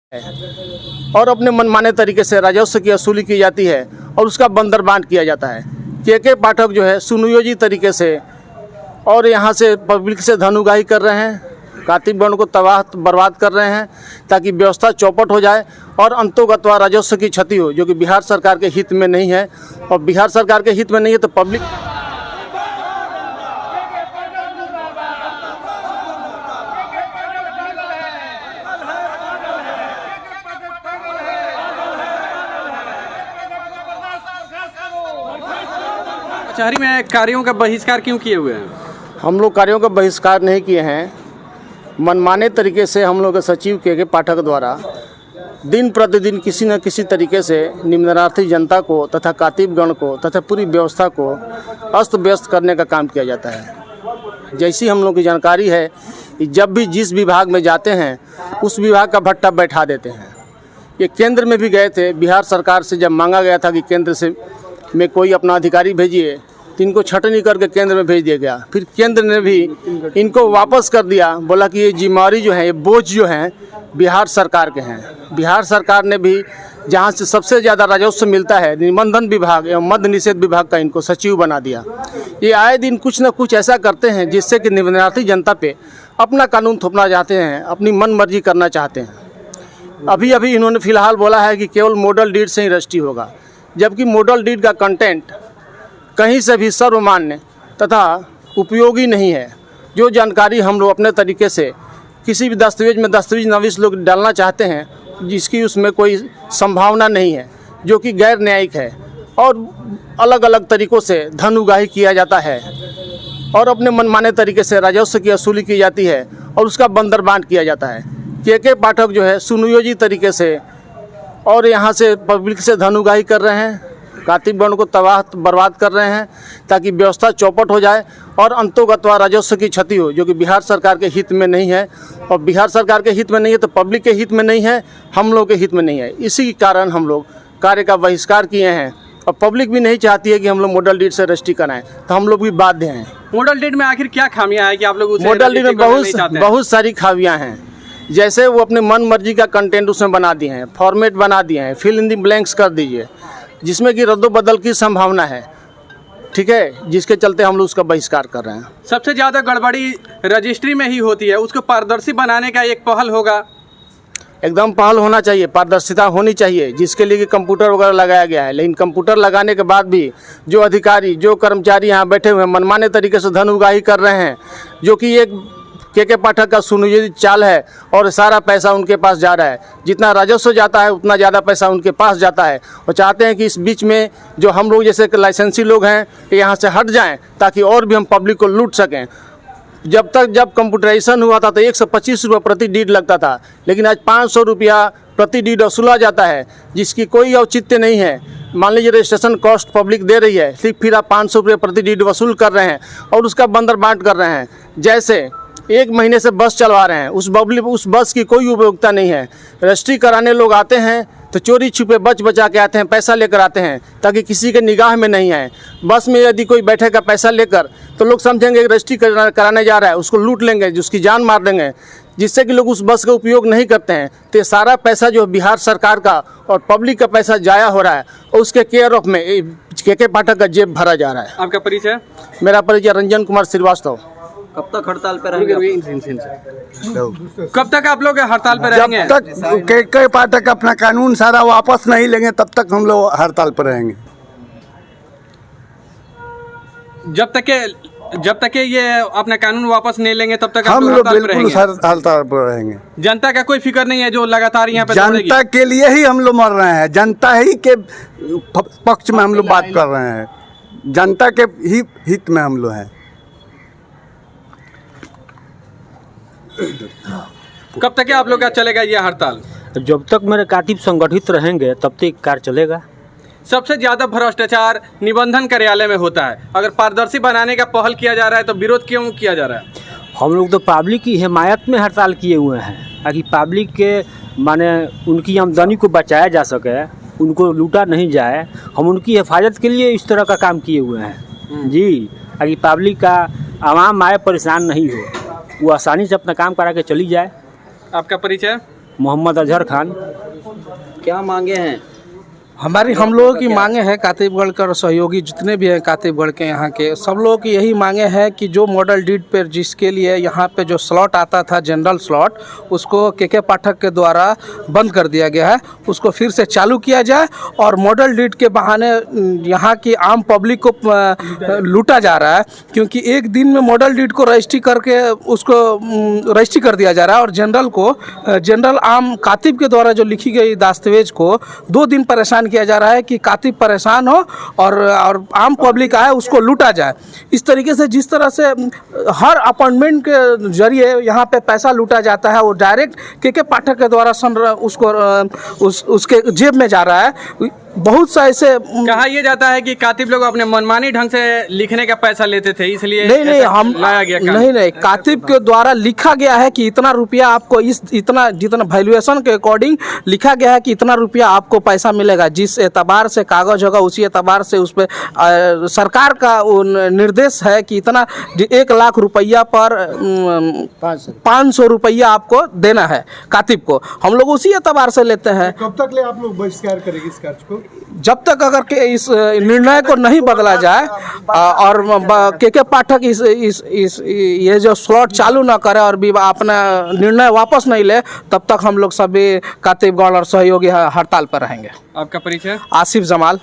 और अपने मनमाने तरीके से राजस्व की वसूली की जाती है और उसका बंदरबांट किया जाता है। के पाठक जो है सुनियोजित तरीके से और यहाँ से पब्लिक से धन उगाही कर रहे हैं, कातिबगण को तबाह बर्बाद कर रहे हैं ताकि व्यवस्था चौपट हो जाए और अंतोगत्वा राजस्व की क्षति हो, जो कि बिहार सरकार के हित में नहीं है। और बिहार सरकार के हित में नहीं है तो पब्लिक कचहरी में कार्यों का बहिष्कार क्यों किए हुए हैं? हम लोग कार्यों का बहिष्कार नहीं किए हैं। मनमाने तरीके से हम लोग के सचिव के पाठक द्वारा दिन प्रतिदिन किसी न किसी तरीके से निम्नार्थी जनता को तथा कातिबगण को तथा पूरी व्यवस्था को अस्त व्यस्त करने का काम किया जाता है। जैसी हम लोग की जानकारी है कि जब भी जिस विभाग में जाते हैं उस विभाग का भट्टा बैठा देते हैं। ये केंद्र में भी गए थे, बिहार सरकार से जब मांगा गया था कि केंद्र से में कोई अपना अधिकारी भेजिए तो इनको छटनी करके केंद्र में भेज दिया गया। फिर केंद्र ने भी इनको वापस कर दिया, बोला कि ये जिम्मेवारी जो है, ये बोझ जो है बिहार सरकार के हैं। बिहार सरकार ने भी जहाँ से सबसे ज़्यादा राजस्व मिलता है निबंधन विभाग एवं मद्य निषेध विभाग का इनको सचिव बना दिया। ये आए दिन कुछ न कुछ ऐसा करते हैं जिससे कि निम्नार्थी जनता पे अपना कानून थोपना चाहते हैं, अपनी मन मर्जी करना चाहते हैं। अभी इन्होंने फिलहाल बोला है कि केवल मॉडल डीड से ही रजिस्ट्री होगा, जबकि मॉडल डीड का कंटेंट कहीं से भी सर्वमान्य तथा उपयोगी नहीं है। जो जानकारी हम लोग अपने तरीके से किसी भी दस्तावेज में दस्तावेज नवीस लोग डालना चाहते हैं जिसकी उसमें कोई संभावना नहीं है, जो कि गैर न्यायिक है और अलग अलग तरीक़ों से धन उगाही किया जाता है और अपने मनमाने तरीके से राजस्व की वसूली की जाती है और उसका बंदरबांट किया जाता है। के पाठक जो है सुनियोजित तरीके से और यहाँ से पब्लिक से धन उगाही कर रहे हैं, कातिबगण को तबाह बर्बाद कर रहे हैं ताकि व्यवस्था चौपट हो जाए और अंतोगत्वा राजस्व की क्षति हो, जो कि बिहार सरकार के हित में नहीं है। और बिहार सरकार के हित में नहीं है तो पब्लिक के हित में नहीं है, हम लोग के हित में नहीं है। इसी कारण हम लोग कार्य का बहिष्कार किए हैं और पब्लिक भी नहीं चाहती है कि हम लोग मॉडल डीड से रजिस्ट्री कराएं, तो हम लोग भी बाध्य हैं। मॉडल डीड में आखिर क्या खामियां हैं कि आप लोग उसे मॉडल डीड में बहुत सारी खामियाँ हैं। जैसे वो अपने मन मर्जी का कंटेंट उसमें बना दिए हैं, फॉर्मेट बना दिए हैं, फिल इन द ब्लैंक्स कर दीजिए, जिसमें कि रद्दोबदल की संभावना है। ठीक है, जिसके चलते हम लोग उसका बहिष्कार कर रहे हैं। सबसे ज़्यादा गड़बड़ी रजिस्ट्री में ही होती है, उसको पारदर्शी बनाने का एक पहल होगा। एकदम पहल होना चाहिए, पारदर्शिता होनी चाहिए, जिसके लिए कि कंप्यूटर वगैरह लगाया गया है। लेकिन कंप्यूटर लगाने के बाद भी जो अधिकारी जो कर्मचारी यहाँ बैठे हुए हैं मनमाने तरीके से धन उगाही कर रहे हैं, जो कि एक के पाठक का सुनियोजित चाल है और सारा पैसा उनके पास जा रहा है। जितना राजस्व जाता है उतना ज़्यादा पैसा उनके पास जाता है और चाहते हैं कि इस बीच में जो हम लोग जैसे लाइसेंसी लोग हैं यहाँ से हट जाएं ताकि और भी हम पब्लिक को लूट सकें। जब कंप्यूटराइजेशन हुआ था तो 125 रुपये प्रति डीड लगता था, लेकिन आज 500 रुपया प्रति डीड वसूला जाता है, जिसकी कोई औचित्य नहीं है। मान लीजिए रजिस्ट्रेशन कॉस्ट पब्लिक दे रही है, सिर्फ फिर आप 500 रुपये प्रति डीड वसूल कर रहे हैं और उसका बंदरबांट कर रहे हैं। जैसे एक महीने से बस चलवा रहे हैं, उस बस की कोई उपयोगिता नहीं है। रजिस्ट्री कराने लोग आते हैं तो चोरी छुपे बचा के आते हैं, पैसा लेकर आते हैं ताकि किसी के निगाह में नहीं आए। बस में यदि कोई बैठेगा पैसा लेकर तो लोग समझेंगे कि रजिस्ट्री कराने जा रहा है, उसको लूट लेंगे, उसकी जान मार देंगे, जिससे कि लोग उस बस का उपयोग नहीं करते हैं। तो ये सारा पैसा जो बिहार सरकार का और पब्लिक का पैसा जाया हो रहा है और उसके केयर ऑफ में के पाठक का जेब भरा जा रहा है। आपका परिचय? मेरा परिचय रंजन कुमार श्रीवास्तव। कब तक हड़ताल पर रहेंगे? कब तक आप लोग हड़ताल पर रहेंगे? जब तक के पाठक अपना कानून सारा वापस नहीं लेंगे तब तक हम लोग हड़ताल पर रहेंगे। जब तक ये अपना कानून वापस नहीं लेंगे तब तक हम लोग बिल्कुल हड़ताल पर रहेंगे। जनता का कोई फिक्र नहीं है जो लगातार यहाँ पे जनता के लिए ही हम लोग मर रहे हैं, जनता ही के पक्ष में हम लोग बात कर रहे हैं, जनता के ही हित में हम लोग हैं। कब तक आप लोग का चलेगा ये हड़ताल? जब तक मेरे कातिब संगठित रहेंगे तब तक कार्य चलेगा। सबसे ज़्यादा भ्रष्टाचार निबंधन कार्यालय में होता है। अगर पारदर्शी बनाने का पहल किया जा रहा है तो विरोध क्यों किया जा रहा है? हम लोग तो पब्लिक की हिमायत में हड़ताल किए हुए हैं ताकि पब्लिक के माने उनकी आमदनी को बचाया जा सके, उनको लूटा नहीं जाए। हम उनकी हिफाजत के लिए इस तरह का काम किए हुए हैं जी, ताकि पब्लिक का आवाम आए परेशान नहीं हो, वो आसानी से अपना काम करा के चली जाए। आपका परिचय? मोहम्मद अजहर खान। क्या मांगे हैं? हम लोगों की मांगे हैं, कातिबगढ़ का सहयोगी जितने भी हैं कातिबगढ़ के यहाँ के सब लोगों की यही मांगे हैं कि जो मॉडल डीड पर जिसके लिए यहाँ पे जो स्लॉट आता था जनरल स्लॉट, उसको के पाठक के द्वारा बंद कर दिया गया है, उसको फिर से चालू किया जाए और मॉडल डीड के बहाने यहाँ की आम पब्लिक को लूटा जा रहा है। क्योंकि एक दिन में मॉडल डीड को रजिस्ट्री करके उसको रजिस्ट्री कर दिया जा रहा है और जनरल आम कातिब के द्वारा जो लिखी गई दस्तावेज को 2 दिन परेशान किया जा रहा है कि कातिब परेशान हो और आम पब्लिक आए उसको लूटा जाए। इस तरीके से जिस तरह से हर अपॉइंटमेंट के जरिए यहाँ पे पैसा लूटा जाता है, वो डायरेक्ट के पाठक के द्वारा उसके जेब में जा रहा है। बहुत सा ऐसे कहा यह जाता है कि कातिब लोग अपने मनमानी ढंग से लिखने का पैसा लेते थे, इसलिए नहीं हम लाया गया कानून। नहीं कातिब के द्वारा लिखा गया है कि इतना रुपया आपको इतना जितना वैल्यूएशन के अकॉर्डिंग लिखा गया है कि इतना रुपया आपको पैसा मिलेगा। जिस एतबार से कागज होगा उसी एतबार से उस पर सरकार का निर्देश है कि इतना 1 लाख रुपया पर 500 रुपया आपको देना है कातिब को। हम लोग उसी एतबार से लेते हैं। कब तक ले आप लोग बहिष्कार करेंगे इस कार्य को? जब तक अगर के इस निर्णय को नहीं बदला जाए और के पाठक इस ये जो स्लॉट चालू ना करे और भी अपना निर्णय वापस नहीं ले, तब तक हम लोग सभी कातिबगढ़ और सहयोगी हड़ताल पर रहेंगे। आपका परिचय? आसिफ जमाल।